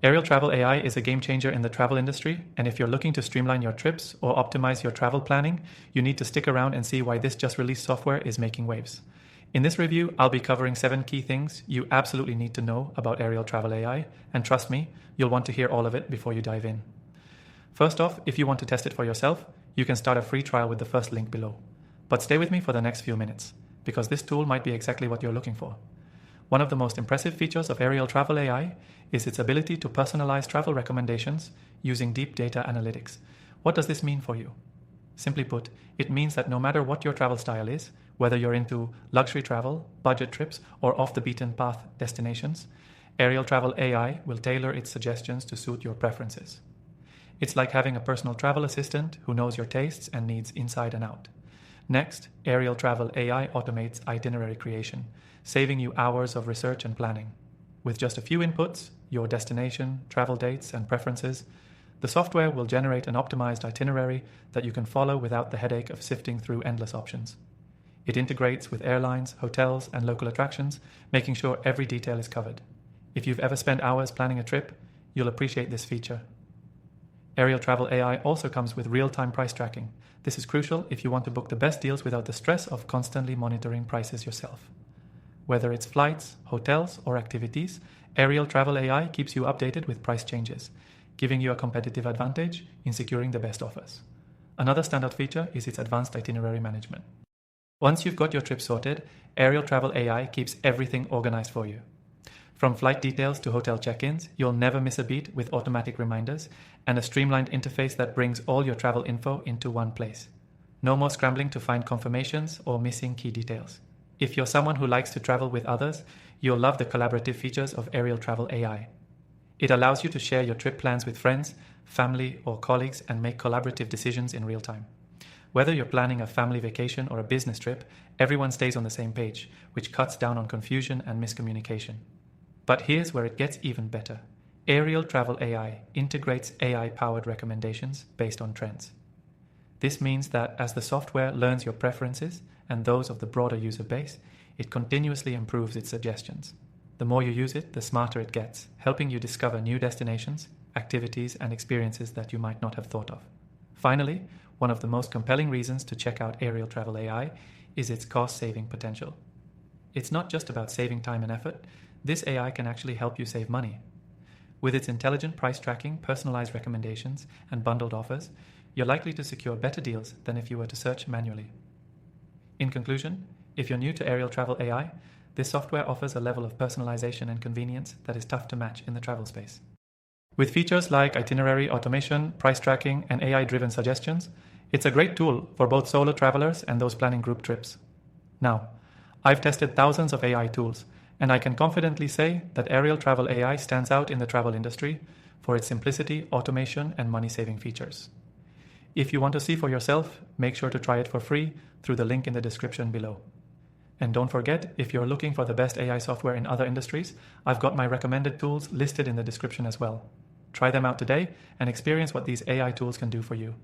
Airial Travel AI is a game changer in the travel industry, and if you're looking to streamline your trips or optimize your travel planning, you need to stick around and see why this just released software is making waves. In this review, I'll be covering 7 key things you absolutely need to know about Airial Travel AI, and trust me, you'll want to hear all of it before you dive in. First off, if you want to test it for yourself, you can start a free trial with the first link below. But stay with me for the next few minutes, because this tool might be exactly what you're looking for. One of the most impressive features of Airial Travel AI is its ability to personalize travel recommendations using deep data analytics. What does this mean for you? Simply put, it means that no matter what your travel style is, whether you're into luxury travel, budget trips, or off-the-beaten-path destinations, Airial Travel AI will tailor its suggestions to suit your preferences. It's like having a personal travel assistant who knows your tastes and needs inside and out. Next, Airial Travel AI automates itinerary creation, saving you hours of research and planning. With just a few inputs, your destination, travel dates, and preferences, the software will generate an optimized itinerary that you can follow without the headache of sifting through endless options. It integrates with airlines, hotels, and local attractions, making sure every detail is covered. If you've ever spent hours planning a trip, you'll appreciate this feature. Airial Travel AI also comes with real-time price tracking. This is crucial if you want to book the best deals without the stress of constantly monitoring prices yourself. Whether it's flights, hotels, or activities, Airial Travel AI keeps you updated with price changes, giving you a competitive advantage in securing the best offers. Another standout feature is its advanced itinerary management. Once you've got your trip sorted, Airial Travel AI keeps everything organized for you. From flight details to hotel check-ins, you'll never miss a beat with automatic reminders and a streamlined interface that brings all your travel info into one place. No more scrambling to find confirmations or missing key details. If you're someone who likes to travel with others, you'll love the collaborative features of Airial Travel AI. It allows you to share your trip plans with friends, family, or colleagues and make collaborative decisions in real time. Whether you're planning a family vacation or a business trip, everyone stays on the same page, which cuts down on confusion and miscommunication. But here's where it gets even better. Airial Travel AI integrates AI-powered recommendations based on trends. This means that as the software learns your preferences and those of the broader user base, it continuously improves its suggestions. The more you use it, the smarter it gets, helping you discover new destinations, activities, and experiences that you might not have thought of. Finally, one of the most compelling reasons to check out Airial Travel AI is its cost-saving potential. It's not just about saving time and effort. This AI can actually help you save money. With its intelligent price tracking, personalized recommendations, and bundled offers, you're likely to secure better deals than if you were to search manually. In conclusion, if you're new to Airial Travel AI, this software offers a level of personalization and convenience that is tough to match in the travel space. With features like itinerary automation, price tracking, and AI-driven suggestions, it's a great tool for both solo travelers and those planning group trips. Now, I've tested thousands of AI tools, and I can confidently say that Airial Travel AI stands out in the travel industry for its simplicity, automation, and money-saving features. If you want to see for yourself, make sure to try it for free through the link in the description below. And don't forget, if you're looking for the best AI software in other industries, I've got my recommended tools listed in the description as well. Try them out today and experience what these AI tools can do for you.